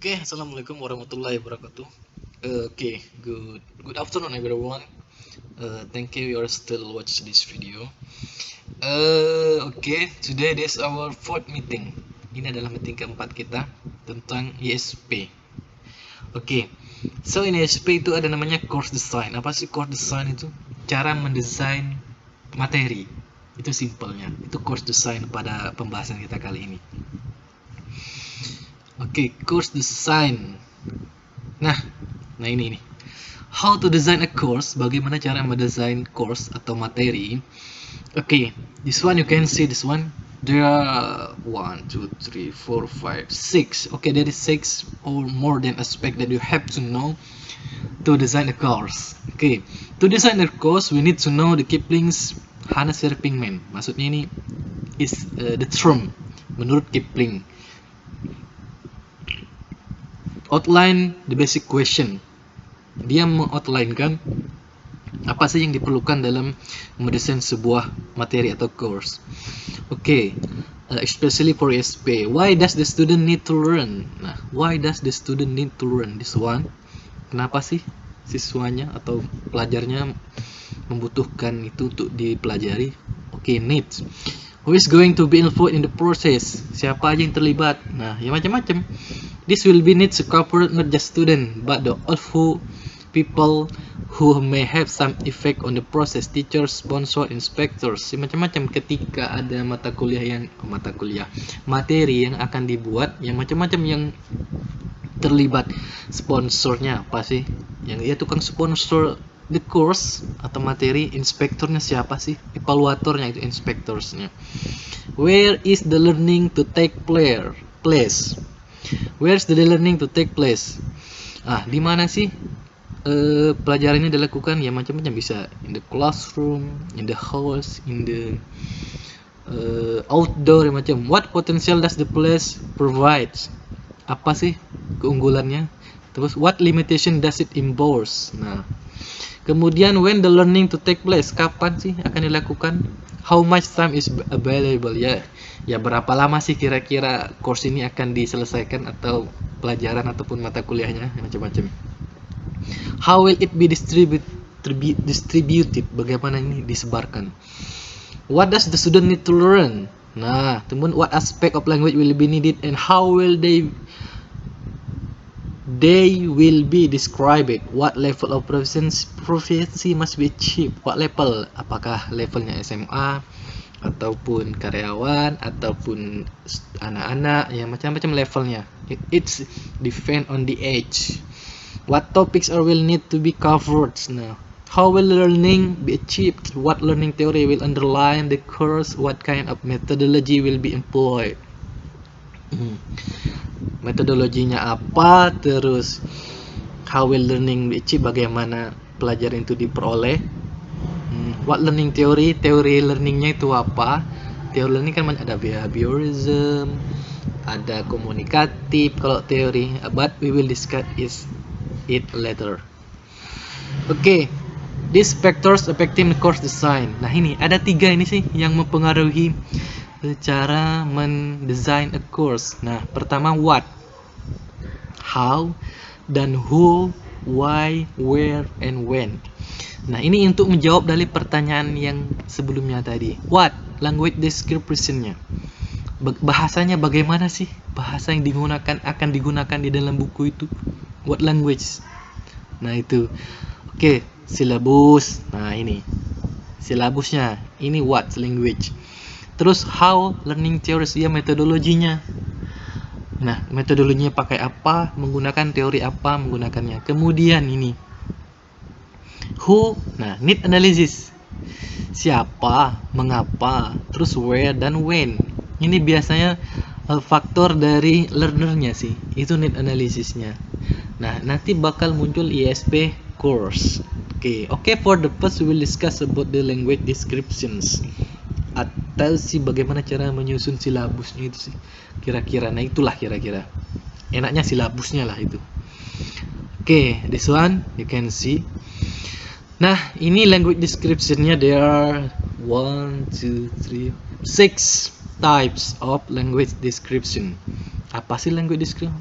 Okay, assalamualaikum warahmatullahi wabarakatuh. Good afternoon everyone. Thank you are still watch this video. Today this our fourth meeting. Ini adalah meeting keempat kita tentang ISP. So ini ISP itu ada namanya course design. Apa sih course design itu? Cara mendesain materi. Itu simpelnya. Itu course design pada pembahasan kita kali ini. Course design. Nah ini. How to design a course, bagaimana cara mendesain course atau materi. This one you can see this one. There are 1, 2, 3, 4, 5, 6. There is 6 or more than aspect that you have to know to design a course. To design a course we need to know the Kipling's Hannah Serping Man. Maksudnya ini is the term menurut Kipling. Outline the basic question. Dia mengoutlinekan apa sih yang diperlukan dalam mendesain sebuah materi atau course. Especially for ISP. Why does the student need to learn? Nah, why does the student need to learn this one? Kenapa sih siswanya atau pelajarnya membutuhkan itu untuk dipelajari? Needs. Who is going to be involved in the process? Siapa aja yang terlibat? Nah, ya macam-macam. This will be needs to cover not just student, but the also people who may have some effect on the process, teachers, sponsor, inspectors. Macam-macam ketika ada materi yang akan dibuat, yang macam-macam yang terlibat. Sponsornya apa sih? Yang dia tukang sponsor the course atau materi, inspektornya siapa sih? Evaluatornya itu inspectorsnya. Where is the learning to take place? Where's the learning to take place? Di mana sih pelajaran ini dilakukan? Ya macam-macam, bisa in the classroom, in the house, in the outdoor, macam. What potential does the place provide? Apa sih keunggulannya? Terus what limitation does it impose? Nah, kemudian when the learning to take place, kapan sih akan dilakukan? How much time is available? Ya berapa lama sih kira-kira course ini akan diselesaikan atau pelajaran ataupun mata kuliahnya, macam-macam. How will it be distributed? Bagaimana ini disebarkan? What does the student need to learn? Nah, kemudian what aspect of language will be needed and how will they will be described? What level of proficiency must be achieved? What level? Apakah levelnya SMA ataupun karyawan ataupun anak-anak, ya macam-macam levelnya. It's depend on the age. What topics will need to be covered? Now, how will learning be achieved? What learning theory will underline the course? What kind of methodology will be employed? Metodologinya apa? Terus how will learning be achieved? Bagaimana pelajaran itu diperoleh? What learning theory? Teori learningnya itu apa? Teori learning kan ada behaviorism, ada komunikatif kalau teori, but we will discuss it later. These factors affecting course design. Nah, ini ada 3 ini sih yang mempengaruhi cara mendesain a course. Nah, pertama what, how, dan who, why, where, and when. Nah, ini untuk menjawab dari pertanyaan yang sebelumnya tadi. What? Language description-nya. Bahasanya bagaimana sih? Bahasa yang akan digunakan di dalam buku itu. What language? Nah, itu. Syllabus. Nah, ini. Syllabusnya. Ini what language. Terus how learning theories, ya metodologinya. Nah, metodologinya pakai apa? Menggunakan teori apa menggunakannya. Kemudian ini. Who, nah need analysis, siapa, mengapa, terus where dan when. Ini biasanya faktor dari learnernya sih, itu need analysisnya. Nah, nanti bakal muncul ISP course. For the first we will discuss about the language descriptions, atau sih bagaimana cara menyusun silabusnya itu sih kira-kira. Nah, itulah kira-kira enaknya silabusnya lah itu. This one you can see. Nah, ini language description-nya. There are 1, 2, 3, 6 types of language description. Apa sih language description?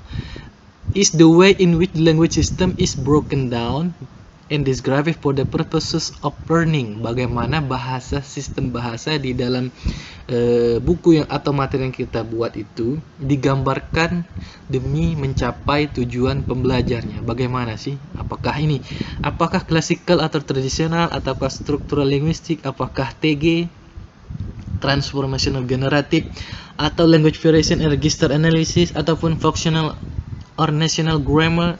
is the way in which the language system is broken down and described for the purposes of learning. Bagaimana sistem bahasa di dalam buku yang atau materi yang kita buat itu digambarkan demi mencapai tujuan pembelajarnya. Bagaimana sih? Apakah klasikal atau tradisional, ataukah struktural linguistik, apakah TG, transformational generative, atau language variation and register analysis, ataupun functional or national grammar,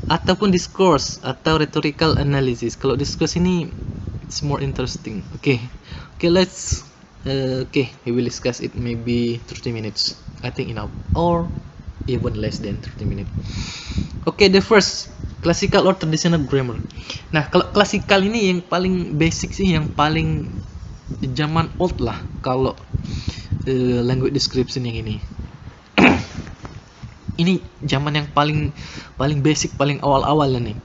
ataupun discourse atau rhetorical analysis. Kalau discourse ini it's more interesting. Okay, let's we will discuss it maybe 30 minutes. I think enough, or even less than 30 minutes. Okay, the first, classical or traditional grammar. Nah, kalau classical ini yang paling basic sih, yang paling zaman old lah kalau language description yang ini. Ini zaman yang paling basic, paling awal-awal nih.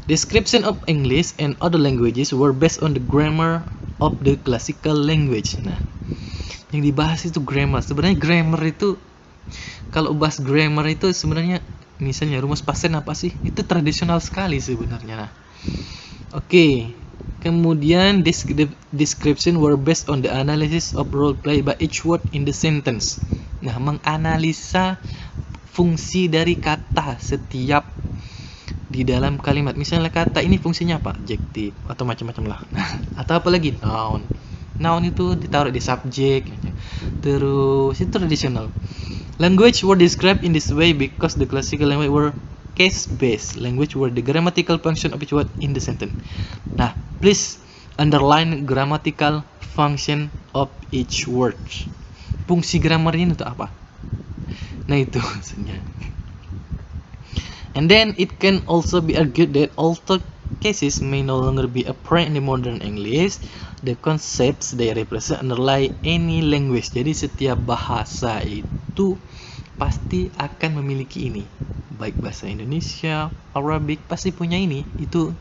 Description of English and other languages were based on the grammar of the classical language. Nah, yang dibahas itu grammar. Sebenarnya grammar itu, kalau bahas grammar itu sebenarnya misalnya rumus pasen apa sih? Itu tradisional sekali sebenarnya. Nah, oke. Kemudian description were based on the analysis of role play by each word in the sentence. Nah, menganalisa fungsi dari kata setiap di dalam kalimat. Misalnya kata ini fungsinya apa? Adjektif atau macam-macam lah. Atau apa lagi? Noun. Noun itu ditaruh di subjek. Terus itu tradisional. Language were described in this way because the classical language were case-based language where the grammatical function of each word in the sentence. Nah, please underline grammatical function of each word. Fungsi grammarnya itu apa? Nah, itu maksudnya. And then it can also be argued that although cases may no longer be apparent in the modern English, the concepts they represent underlie any language. Jadi setiap bahasa itu pasti akan memiliki ini. Baik bahasa Indonesia, Arabic, pasti punya ini. Itu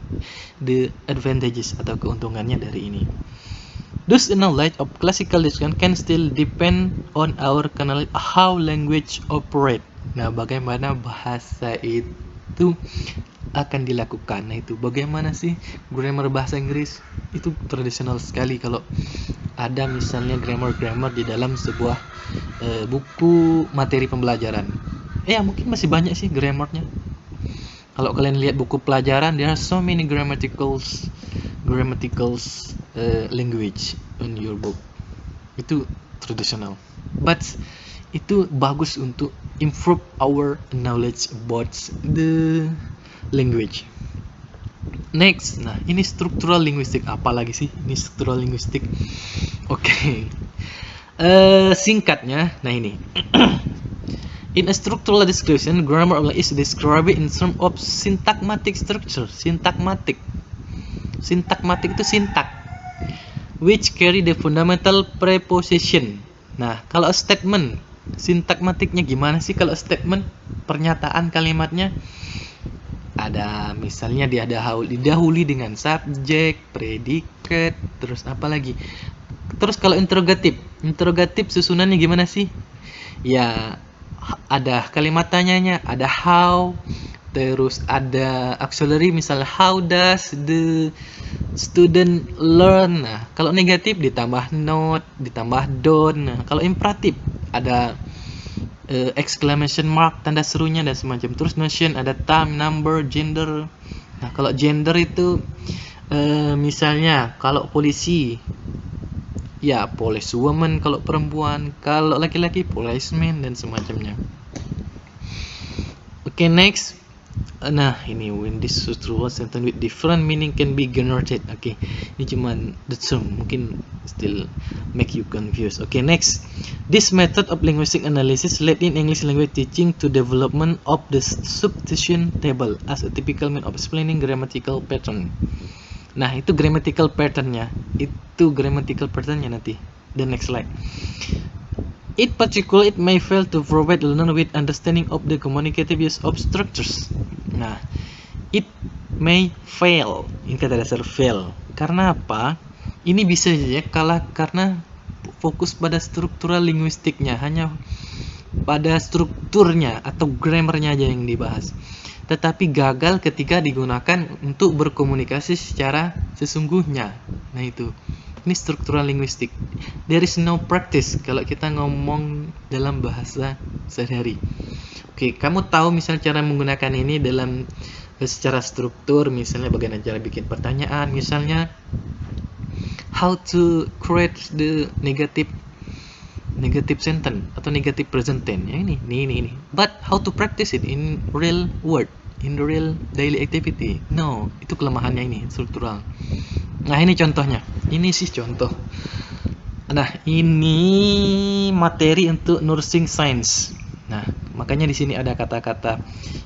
the advantages atau keuntungannya dari ini. Thus, the knowledge of classical description can still depend on our knowledge how language operate. Nah, bagaimana bahasa itu akan dilakukan. Nah, itu bagaimana sih grammar bahasa Inggris? Itu tradisional sekali kalau ada misalnya grammar di dalam sebuah buku materi pembelajaran. Mungkin masih banyak sih grammarnya. Kalau kalian lihat buku pelajaran, there are so many grammaticals language in your book. Itu tradisional, but itu bagus untuk improve our knowledge about the language. Next, nah ini structural linguistic. Apa lagi sih ini structural linguistic? Oke. Singkatnya, nah ini. In a structural description, grammar is described in terms of syntagmatic structure. Syntagmatic itu sintak, which carry the fundamental preposition. Nah, kalau statement, syntagmatiknya gimana sih? Kalau statement, pernyataan kalimatnya ada misalnya didahului dengan subjek, predikat, terus apa lagi? Terus kalau interrogatif susunannya gimana sih? Ya, ada kalimat tanyanya, ada how, terus ada auxiliary, misalnya how does the student learn. Nah, kalau negatif ditambah not, ditambah don't. Nah, kalau imperatif ada exclamation mark, tanda serunya dan semacam. Terus notion ada time, number, gender. Nah, kalau gender itu misalnya kalau polisi ya police woman, kalau perempuan, kalau laki-laki policeman dan semacamnya. Okay, next. Nah, ini when this structural sentence with different meaning can be generated. Okay, ini cuman the term, mungkin still make you confused. Okay, next. This method of linguistic analysis led in English language teaching to development of the substitution table as a typical method of explaining grammatical pattern. Nah, itu grammatical patternnya. Nanti. The next slide. In particular, it may fail to provide learner with understanding of the communicative use of structures. Nah, it may fail. Ini kata dasar fail. Karena apa? Ini bisa saja kalah karena fokus pada struktural linguistiknya, hanya pada strukturnya atau grammarnya aja yang dibahas, tetapi gagal ketika digunakan untuk berkomunikasi secara sesungguhnya. Nah itu, ini struktural linguistik. There is no practice kalau kita ngomong dalam bahasa sehari-hari. Oke, kamu tahu misalnya cara menggunakan ini dalam secara struktur, misalnya bagaimana cara bikin pertanyaan, misalnya how to create the negative sentence atau negative present tense. Ya, ini. But how to practice it in real world, in the real daily activity? No, itu kelemahannya ini, struktural. Nah, ini contohnya. Ini sih contoh. Nah, ini materi untuk nursing science. Nah, makanya di sini ada kata-kata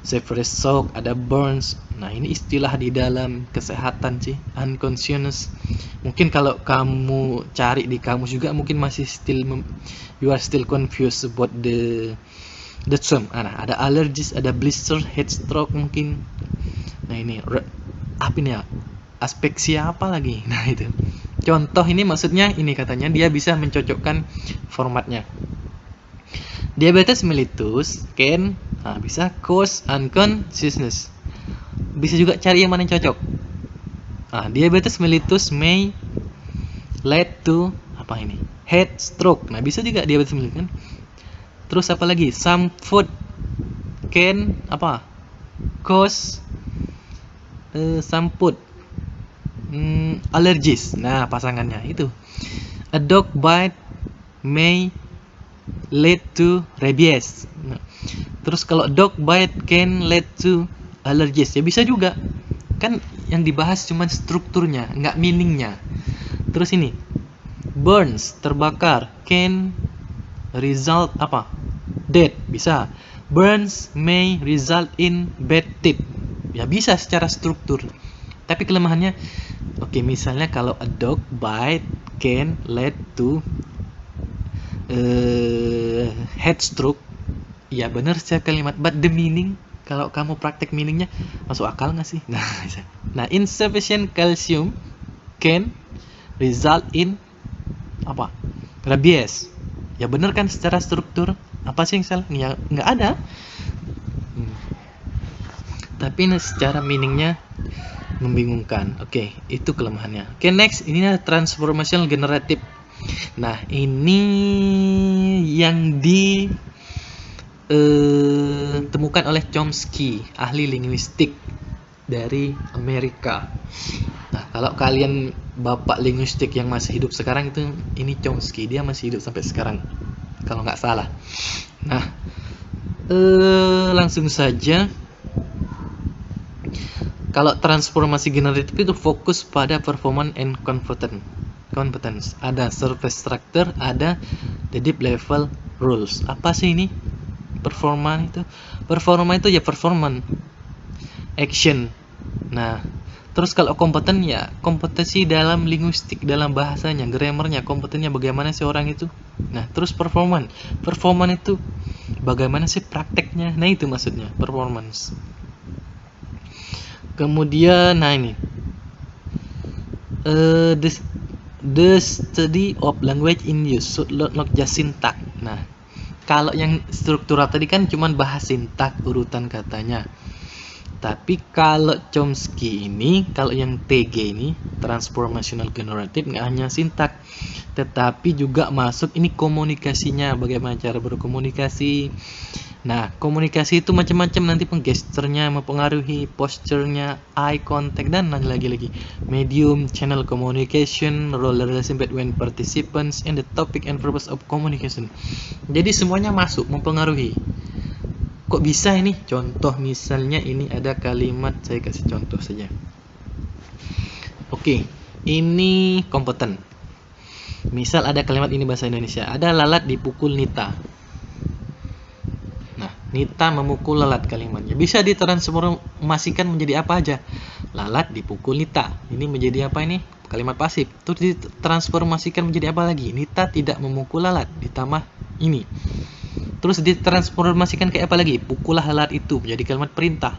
septic shock, ada burns. Nah, ini istilah di dalam kesehatan sih, unconscious. Mungkin kalau kamu cari di kamus juga mungkin masih you are still confused about the term. Nah, ada allergies, ada blister, heat stroke mungkin. Nah, ini apa ini ya? Aspeksia apa lagi? Nah, itu. Contoh ini maksudnya ini katanya dia bisa mencocokkan formatnya. Diabetes mellitus can bisa cause unconsciousness. Bisa juga cari yang mana yang cocok. Diabetes mellitus may lead to apa ini? Head stroke. Nah, bisa juga diabetes mellitus kan. Terus apa lagi? Some food can apa? Cause some food allergies. Nah, pasangannya itu. A dog bite may lead to rabies. Nah, terus kalau dog bite can lead to allergies, ya bisa juga. Kan yang dibahas cuma strukturnya, nggak meaningnya. Terus ini, burns, terbakar, can result apa? Death, bisa. Burns may result in bad teeth. Ya bisa secara struktur. Tapi kelemahannya, oke, misalnya kalau a dog bite can lead to head stroke, ya benar secara kalimat, but the meaning, kalau kamu praktek meaningnya masuk akal nggak sih? Nah, insufficient calcium can result in apa? Rabies. Ya benar kan secara struktur? Apa sih yang salah? Ya nggak ada. Tapi secara meaningnya membingungkan. Oke, itu kelemahannya. Oke, next, ini adalah transformational generative. Nah, ini yang ditemukan oleh Chomsky, ahli linguistik dari Amerika. Nah, kalau kalian bapak linguistik yang masih hidup sekarang itu, ini Chomsky, dia masih hidup sampai sekarang, kalau nggak salah. Nah, langsung saja. Kalau transformasi generatif itu fokus pada performance and competence. Ada surface structure, ada the deep level rules. Apa sih ini? Performa itu ya performance, action. Nah, terus kalau kompeten ya kompetensi dalam linguistik, dalam bahasanya, grammarnya, kompetennya bagaimana sih orang itu. Nah, terus performance itu bagaimana sih prakteknya. Nah, itu maksudnya performance. Kemudian, nah ini the study of language in use, so not just syntax. Nah, kalau yang struktural tadi kan cuma bahas sintak, urutan katanya. Tapi kalau Chomsky ini, kalau yang TG ini, transformational generative, nggak hanya sintak, tetapi juga masuk ini komunikasinya, bagaimana cara berkomunikasi. Nah, komunikasi itu macam-macam, nanti gesturnya mempengaruhi, posturnya, eye contact, dan lagi-lagi medium, channel communication, role relation between participants, and the topic and purpose of communication. Jadi semuanya masuk, mempengaruhi. Kok bisa ini? Contoh misalnya ini ada kalimat, saya kasih contoh saja. Oke, ini kompeten. Misal ada kalimat ini bahasa Indonesia, ada lalat dipukul Nita. Nah, Nita memukul lalat, kalimatnya bisa ditransformasikan menjadi apa aja. Lalat dipukul Nita. Ini menjadi apa ini? Kalimat pasif. Terus ditransformasikan menjadi apa lagi? Nita tidak memukul lalat, ditambah ini. Terus ditransformasikan kayak apa lagi? Pukullah lalat itu, menjadi kalimat perintah.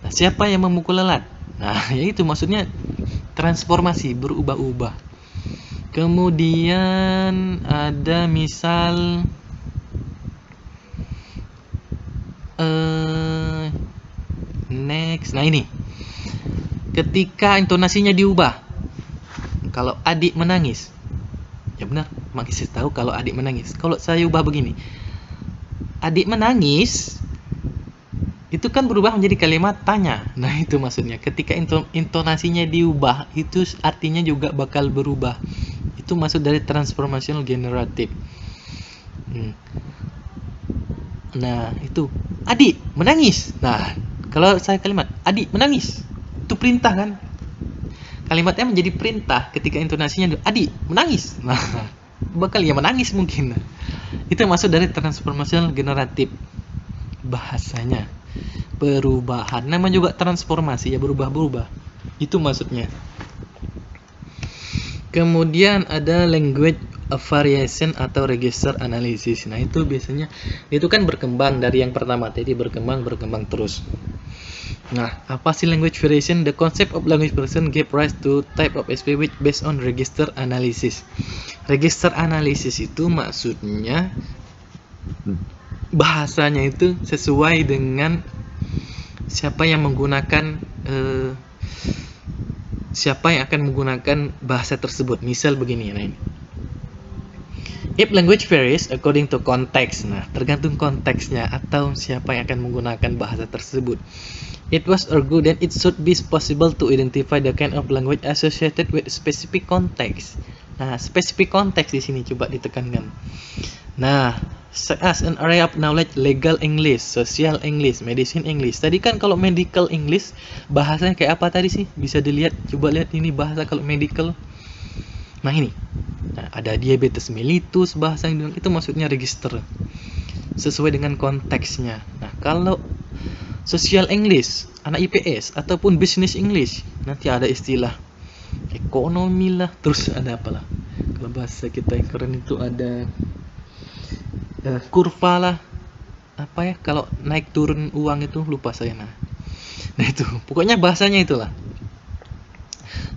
Nah, siapa yang memukul lalat? Nah, yaitu maksudnya transformasi, berubah-ubah. Kemudian ada misal Next. Nah ini, ketika intonasinya diubah, kalau adik menangis, ya benar, makin tahu kalau adik menangis. Kalau saya ubah begini, adik menangis, itu kan berubah menjadi kalimat tanya. Nah itu maksudnya, ketika intonasinya diubah, itu artinya juga bakal berubah. Itu maksud dari transformational generative. Nah itu, adik menangis. Nah kalau saya kalimat adik menangis, itu perintah kan, kalimatnya menjadi perintah ketika intonasinya adik menangis. Nah bakal ya menangis mungkin. Itu maksud dari transformational generative bahasanya, perubahan. Nama juga transformasi, ya berubah-berubah. Itu maksudnya. Kemudian ada language variation atau register analysis. Nah itu biasanya itu kan berkembang dari yang pertama tadi, berkembang terus. Nah apa sih language variation? The concept of language variation gave rise to type of speech based on register analysis. Register analysis itu maksudnya bahasanya itu sesuai dengan siapa yang menggunakan siapa yang akan menggunakan bahasa tersebut. Misal begini, nah ini. If language varies according to context, nah tergantung konteksnya atau siapa yang akan menggunakan bahasa tersebut. It was argued that it should be possible to identify the kind of language associated with specific context. Nah, specific context di sini coba ditekankan. Nah, as an area of knowledge, legal English, social English, medicine English. Tadi kan kalau medical English bahasanya kayak apa tadi sih? Bisa dilihat, coba lihat ini bahasa kalau medical. Nah ini, nah, ada diabetes mellitus, bahasa yang itu maksudnya register sesuai dengan konteksnya. Nah kalau social English, anak IPS ataupun business English, nanti ada istilah ekonomi lah, terus ada apalah. Kalau bahasa kita yang keren itu ada kurva lah, apa ya, kalau naik turun uang itu lupa saya. Nah itu pokoknya bahasanya itulah.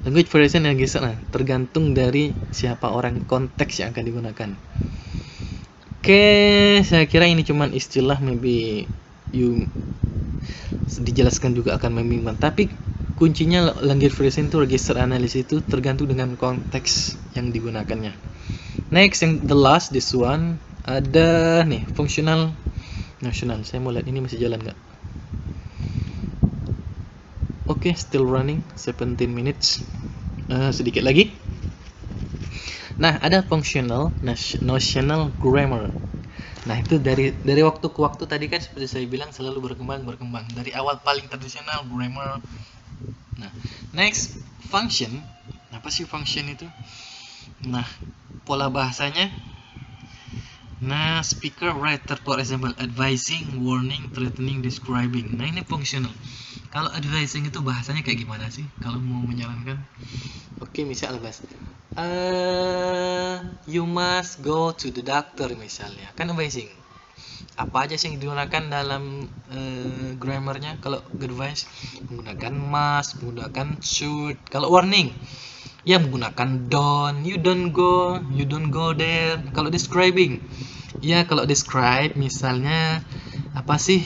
Language variation yang nah, tergantung dari siapa orang, konteks yang akan digunakan. Oke, saya kira ini cuman istilah, maybe you dijelaskan juga akan membingungkan, tapi kuncinya language variation itu register analysis itu tergantung dengan konteks yang digunakannya. Next, yang the last, this one ada nih functional national. Saya mau lihat ini masih jalan nggak? Oke, still running 17 minutes. Sedikit lagi. Nah, ada functional notional grammar. Nah, itu dari waktu ke waktu tadi kan seperti saya bilang selalu berkembang. Dari awal paling tradisional grammar. Nah, next function. Apa sih function itu? Nah, pola bahasanya. Nah, speaker, writer, for example, advising, warning, threatening, describing. Nah, ini functional. Kalau advising itu bahasanya kayak gimana sih? Kalau mau menyarankan? Oke, misal you must go to the doctor misalnya. Kan advising. Apa aja sih yang digunakan dalam grammarnya? Kalau advice menggunakan must, menggunakan should. Kalau warning, ya menggunakan don't, you don't go there. Kalau describing, ya kalau describe misalnya apa sih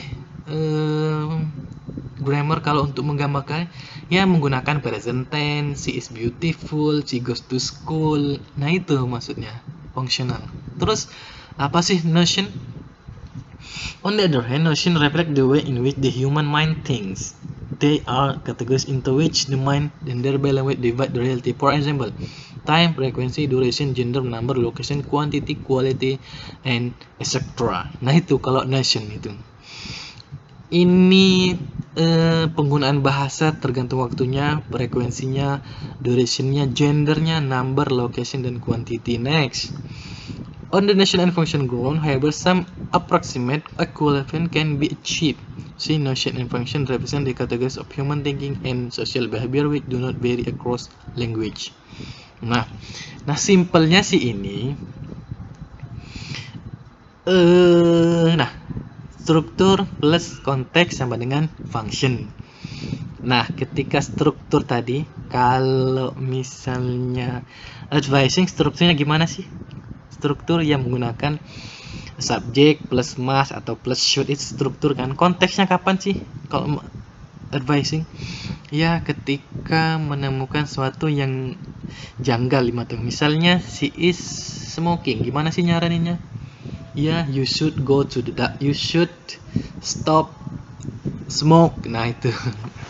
grammar kalau untuk menggambarkan, ya menggunakan present tense, she is beautiful, she goes to school. Nah itu maksudnya functional. Terus apa sih notion? On the other hand, notion reflect the way in which the human mind thinks. They are categories into which the mind and thereby language divide the reality. For example, time, frequency, duration, gender, number, location, quantity, quality, and etc. Nah itu kalau notion itu. Ini penggunaan bahasa tergantung waktunya, frekuensinya, durationnya, gendernya, number, location, dan quantity. Next. On the notion and function ground, however, some approximate equivalent can be achieved. See, notion and function represent the categories of human thinking and social behavior which do not vary across language. Nah simpelnya sih ini. Nah, struktur plus konteks sama dengan function. Nah, ketika struktur tadi, kalau misalnya advising, strukturnya gimana sih? Struktur yang menggunakan subjek plus must atau plus should, itu struktur kan. Konteksnya kapan sih? Kalau advising? Ya, ketika menemukan sesuatu yang janggal di mata. Misalnya si is smoking, gimana sih nyaraninnya? Ya, you should go to you should stop smoke. Nah, itu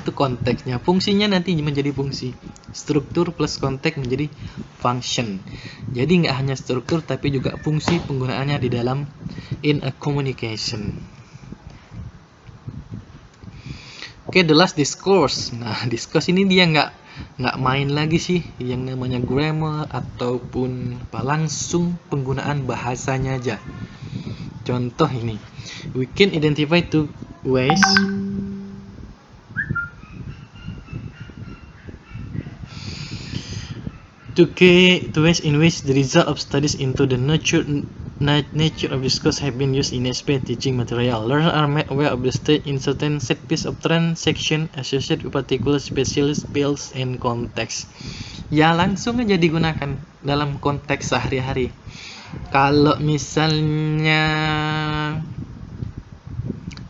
itu konteksnya. Fungsinya nanti menjadi fungsi. Struktur plus konteks menjadi function. Jadi nggak hanya struktur tapi juga fungsi penggunaannya di dalam in a communication. Oke, the last discourse. Nah, discourse ini dia nggak main lagi sih yang namanya grammar ataupun langsung penggunaan bahasanya aja. Contoh ini, we can identify two ways two ways in which the result of studies into the nature of discourse have been used in SP teaching material. Learners are made aware of the state in certain set piece of transaction associated with particular specialist fields and context. Ya, langsung aja digunakan dalam konteks sehari-hari. Kalau misalnya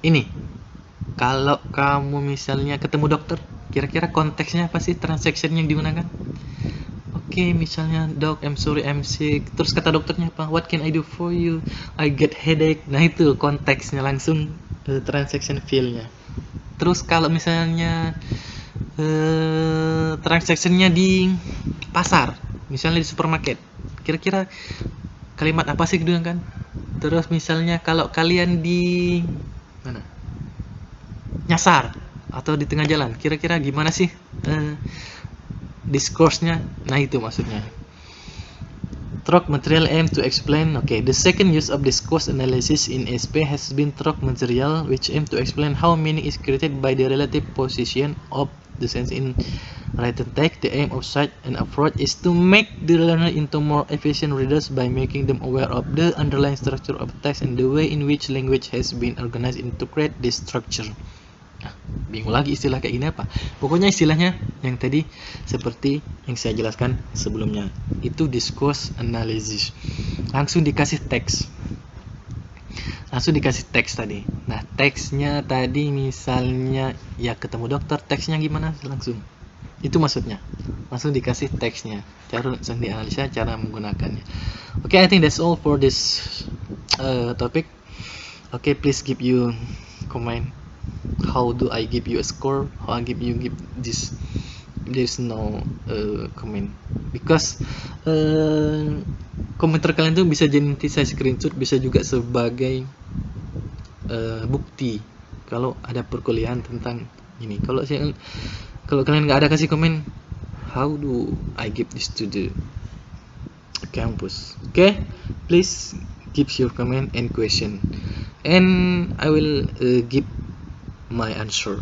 ini, kalau kamu misalnya ketemu dokter, kira-kira konteksnya apa sih transaction yang digunakan? Oke, misalnya dok, I'm sorry, I'm sick. Terus kata dokternya apa? What can I do for you? I get headache. Nah, itu konteksnya langsung transaction feel-nya. Terus kalau misalnya transactionnya di pasar, misalnya di supermarket, kira-kira kalimat apa sih digunakan? Terus misalnya kalau kalian di mana? Nyasar atau di tengah jalan, kira-kira gimana sih discourse-nya? Nah, itu maksudnya. Truck material aim to explain. Okay, the second use of discourse analysis in SP has been truck material, which aim to explain how meaning is created by the relative position of the sense in written text. The aim of such an approach is to make the learner into more efficient readers by making them aware of the underlying structure of text and the way in which language has been organized into create this structure. Nah, bingung lagi istilah kayak gini apa. Pokoknya istilahnya yang tadi seperti yang saya jelaskan sebelumnya. Itu discourse analysis. Langsung dikasih teks. Tadi. Nah, teksnya tadi misalnya ya ketemu dokter, teksnya gimana? Langsung. Itu maksudnya. Langsung dikasih teksnya. Cara langsung dianalisa cara menggunakannya. Okay, I think that's all for this topic. Okay, please give you comment. How do I give you a score? How I give this? There's no comment because komentar kalian tuh bisa jadi nanti saya screenshot, bisa juga sebagai bukti kalau ada perkuliahan tentang ini. Kalau kalian nggak ada kasih komen, how do I give this to the campus? Okay, please give your comment and question, and I will give my answer.